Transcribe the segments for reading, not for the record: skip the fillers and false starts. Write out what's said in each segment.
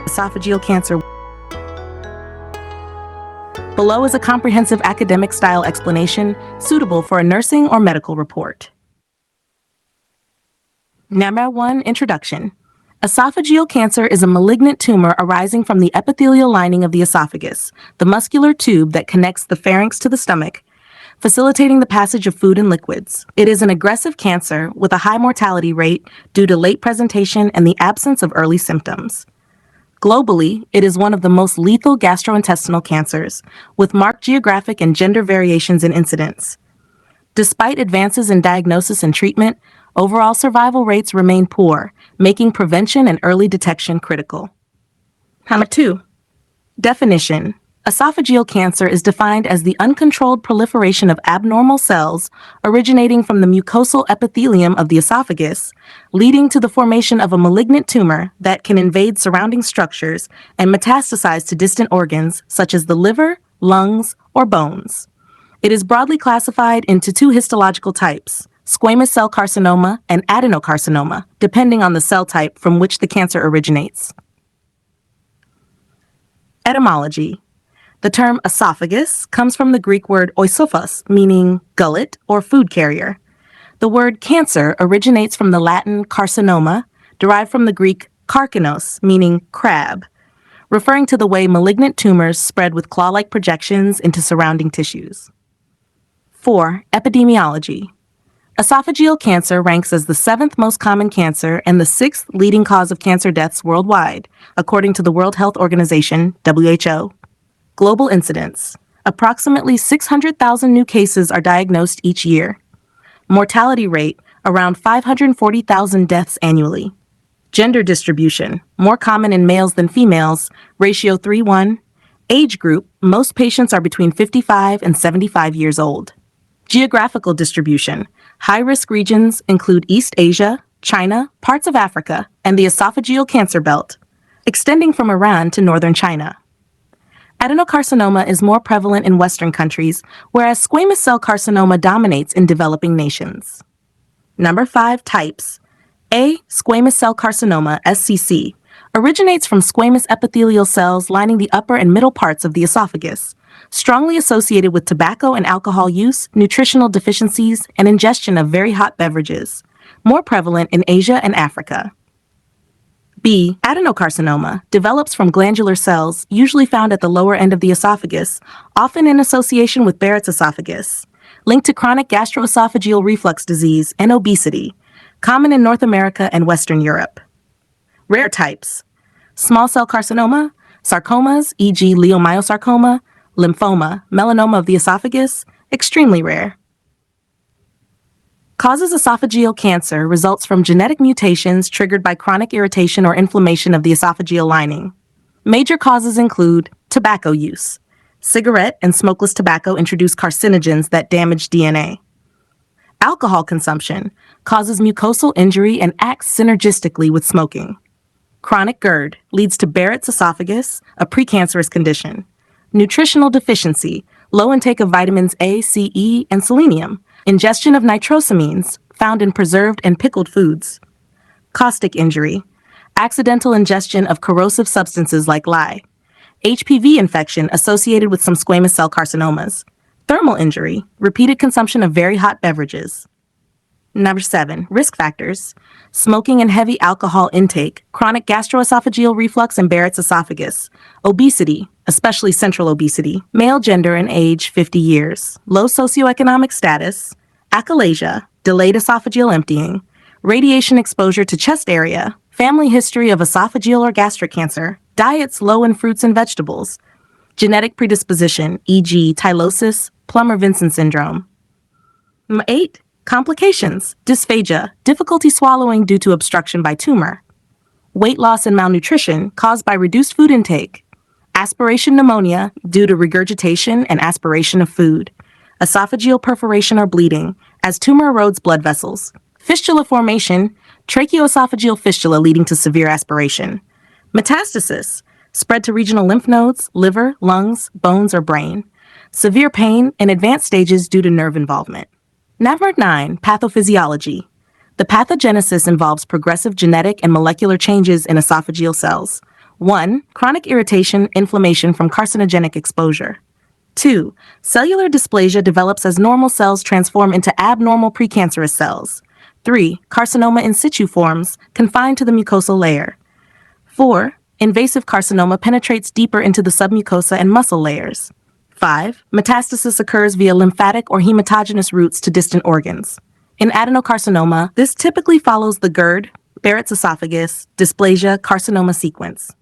Esophageal cancer. Below is a comprehensive academic-style explanation suitable for a nursing or medical report. Number 1, Introduction. Esophageal cancer is a malignant tumor arising from the epithelial lining of the esophagus, the muscular tube that connects the pharynx to the stomach, facilitating the passage of food and liquids. It is an aggressive cancer with a high mortality rate due to late presentation and the absence of early symptoms. Globally, it is one of the most lethal gastrointestinal cancers, with marked geographic and gender variations in incidence. Despite advances in diagnosis and treatment, overall survival rates remain poor, making prevention and early detection critical. Number 2. Definition. Esophageal cancer is defined as the uncontrolled proliferation of abnormal cells originating from the mucosal epithelium of the esophagus, leading to the formation of a malignant tumor that can invade surrounding structures and metastasize to distant organs such as the liver, lungs, or bones. It is broadly classified into 2 histological types, squamous cell carcinoma and adenocarcinoma, depending on the cell type from which the cancer originates. Etymology. The term esophagus comes from the Greek word oesophos, meaning gullet or food carrier. The word cancer originates from the Latin carcinoma, derived from the Greek karkinos, meaning crab, referring to the way malignant tumors spread with claw-like projections into surrounding tissues. 4. Epidemiology. Esophageal cancer ranks as the 7th most common cancer and the 6th leading cause of cancer deaths worldwide, according to the World Health Organization, WHO. Global incidence. Approximately 600,000 new cases are diagnosed each year. Mortality rate, around 540,000 deaths annually. Gender distribution, more common in males than females, ratio 3:1. Age group, most patients are between 55 and 75 years old. Geographical distribution, high-risk regions include East Asia, China, parts of Africa, and the esophageal cancer belt, extending from Iran to northern China. Adenocarcinoma is more prevalent in Western countries, whereas squamous cell carcinoma dominates in developing nations. Number 5, types. A. Squamous cell carcinoma, SCC, originates from squamous epithelial cells lining the upper and middle parts of the esophagus, strongly associated with tobacco and alcohol use, nutritional deficiencies, and ingestion of very hot beverages, more prevalent in Asia and Africa. B. Adenocarcinoma develops from glandular cells, usually found at the lower end of the esophagus, often in association with Barrett's esophagus, linked to chronic gastroesophageal reflux disease and obesity, common in North America and Western Europe. Rare types. Small cell carcinoma, sarcomas, e.g. leiomyosarcoma, lymphoma, melanoma of the esophagus, extremely rare. Causes esophageal cancer results from genetic mutations triggered by chronic irritation or inflammation of the esophageal lining. Major causes include tobacco use. Cigarette and smokeless tobacco introduce carcinogens that damage DNA. Alcohol consumption causes mucosal injury and acts synergistically with smoking. Chronic GERD leads to Barrett's esophagus, a precancerous condition. Nutritional deficiency, low intake of vitamins A, C, E, and selenium. Ingestion of nitrosamines, found in preserved and pickled foods. Caustic injury, accidental ingestion of corrosive substances like lye. HPV infection associated with some squamous cell carcinomas. Thermal injury, repeated consumption of very hot beverages. Number 7, risk factors. Smoking and heavy alcohol intake, chronic gastroesophageal reflux and Barrett's esophagus, obesity, especially central obesity, male gender and age 50 years, low socioeconomic status, achalasia, delayed esophageal emptying, radiation exposure to chest area, family history of esophageal or gastric cancer, diets low in fruits and vegetables, genetic predisposition, e.g. tylosis, Plummer-Vinson syndrome. Number 8. Complications, dysphagia, difficulty swallowing due to obstruction by tumor, weight loss and malnutrition caused by reduced food intake, aspiration pneumonia due to regurgitation and aspiration of food, esophageal perforation or bleeding as tumor erodes blood vessels, fistula formation, tracheoesophageal fistula leading to severe aspiration, metastasis, spread to regional lymph nodes, liver, lungs, bones, or brain, severe pain in advanced stages due to nerve involvement. Number 9, pathophysiology. The pathogenesis involves progressive genetic and molecular changes in esophageal cells, 1. Chronic irritation, inflammation from carcinogenic exposure. 2. Cellular dysplasia develops as normal cells transform into abnormal precancerous cells. 3. Carcinoma in situ forms, confined to the mucosal layer. 4. Invasive carcinoma penetrates deeper into the submucosa and muscle layers. 5. Metastasis occurs via lymphatic or hematogenous routes to distant organs. In adenocarcinoma, this typically follows the GERD, Barrett's esophagus, dysplasia, carcinoma sequence.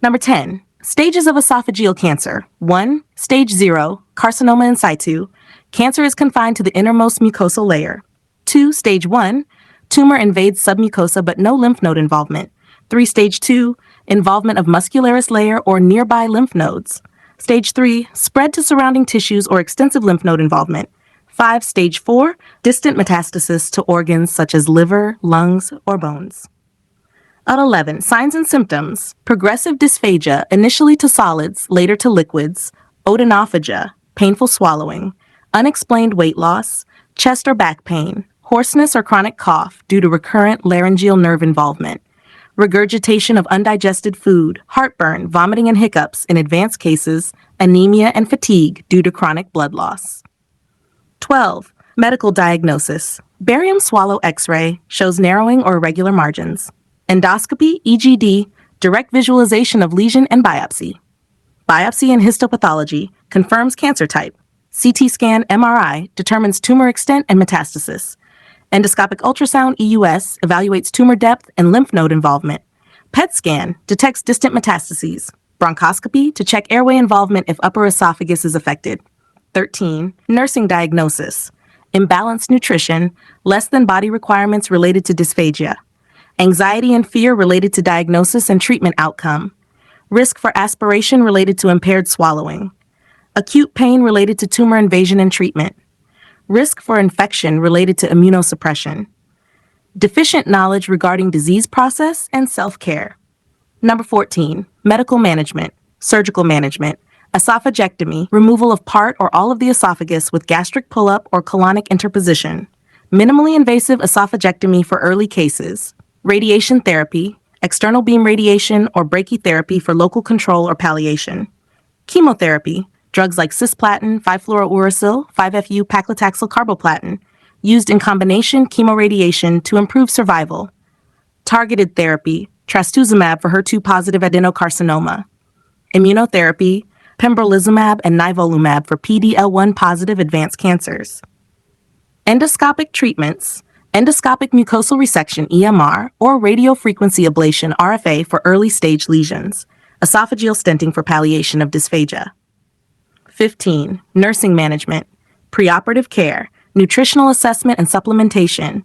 Number 10. Stages of esophageal cancer. 1. Stage 0, carcinoma in situ. Cancer is confined to the innermost mucosal layer. 2. Stage 1, tumor invades submucosa but no lymph node involvement. 3. Stage 2, involvement of muscularis layer or nearby lymph nodes. Stage 3, spread to surrounding tissues or extensive lymph node involvement. 5. Stage 4, distant metastasis to organs such as liver, lungs, or bones. At 11, signs and symptoms. Progressive dysphagia, initially to solids, later to liquids. Odonophagia, painful swallowing. Unexplained weight loss. Chest or back pain. Hoarseness or chronic cough due to recurrent laryngeal nerve involvement. Regurgitation of undigested food. Heartburn, vomiting and hiccups in advanced cases. Anemia and fatigue due to chronic blood loss. 12. Medical diagnosis. Barium swallow X-ray shows narrowing or irregular margins. Endoscopy, EGD, direct visualization of lesion and biopsy. Biopsy and histopathology confirms cancer type. CT scan, MRI determines tumor extent and metastasis. Endoscopic ultrasound, EUS, evaluates tumor depth and lymph node involvement. PET scan detects distant metastases. Bronchoscopy to check airway involvement if upper esophagus is affected. 13. Nursing diagnosis. Imbalanced nutrition, less than body requirements related to dysphagia. Anxiety and fear related to diagnosis and treatment outcome. Risk for aspiration related to impaired swallowing. Acute pain related to tumor invasion and treatment. Risk for infection related to immunosuppression. Deficient knowledge regarding disease process and self-care. Number 14. Medical management, surgical management. Esophagectomy, removal of part or all of the esophagus with gastric pull-up or colonic interposition. Minimally invasive esophagectomy for early cases. Radiation therapy, external beam radiation or brachytherapy for local control or palliation. Chemotherapy, drugs like cisplatin, 5-fluorouracil, 5-FU paclitaxel carboplatin, used in combination chemoradiation to improve survival. Targeted therapy, trastuzumab for HER2-positive adenocarcinoma. Immunotherapy, pembrolizumab and nivolumab for PD-L1-positive advanced cancers. Endoscopic treatments, endoscopic mucosal resection EMR or radiofrequency ablation RFA for early stage lesions, esophageal stenting for palliation of dysphagia. 15. Nursing management, preoperative care, nutritional assessment and supplementation,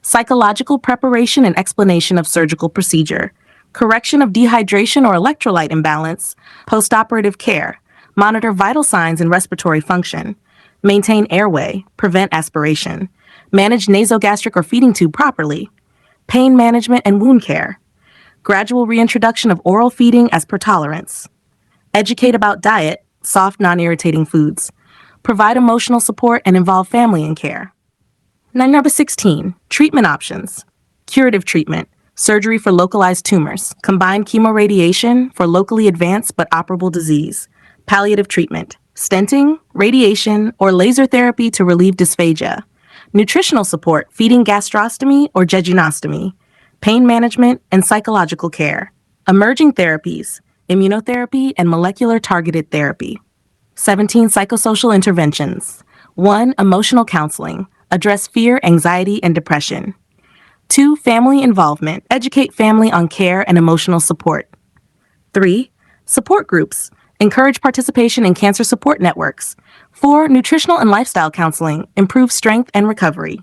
psychological preparation and explanation of surgical procedure, correction of dehydration or electrolyte imbalance, postoperative care, monitor vital signs and respiratory function, maintain airway, prevent aspiration, manage nasogastric or feeding tube properly, pain management and wound care, gradual reintroduction of oral feeding as per tolerance, educate about diet, soft, non-irritating foods, provide emotional support and involve family in care. Number 16, treatment options, curative treatment, surgery for localized tumors, combined chemoradiation for locally advanced but operable disease, palliative treatment, stenting, radiation, or laser therapy to relieve dysphagia, nutritional support, feeding gastrostomy or jejunostomy, pain management, and psychological care, emerging therapies, immunotherapy, and molecular targeted therapy. 17 psychosocial interventions. 1. Emotional counseling, address fear, anxiety, and depression. 2. Family involvement, educate family on care and emotional support. 3. Support groups, encourage participation in cancer support networks. 4. Nutritional and lifestyle counseling, improve strength and recovery.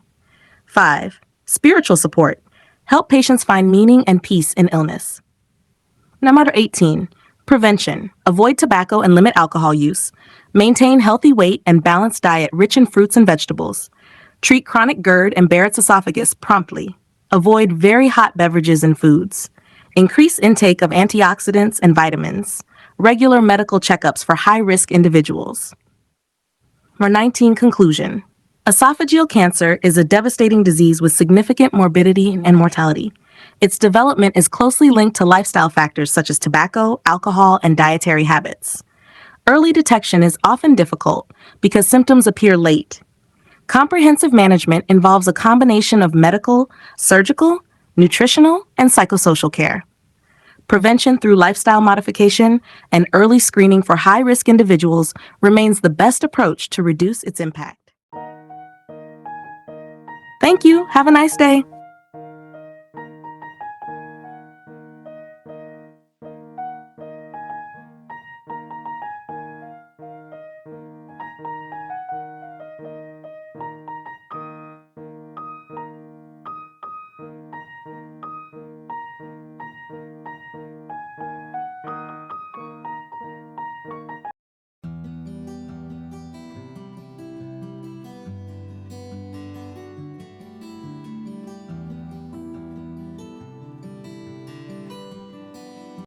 5. Spiritual support, help patients find meaning and peace in illness. Number 18. Prevention, avoid tobacco and limit alcohol use. Maintain healthy weight and balanced diet rich in fruits and vegetables. Treat chronic GERD and Barrett's esophagus promptly. Avoid very hot beverages and foods. Increase intake of antioxidants and vitamins. Regular medical checkups for high-risk individuals. Number 19. Conclusion. Esophageal cancer is a devastating disease with significant morbidity and mortality. Its development is closely linked to lifestyle factors such as tobacco, alcohol, and dietary habits. Early detection is often difficult because symptoms appear late. Comprehensive management involves a combination of medical, surgical, nutritional, and psychosocial care. Prevention through lifestyle modification and early screening for high-risk individuals remains the best approach to reduce its impact. Thank you. Have a nice day.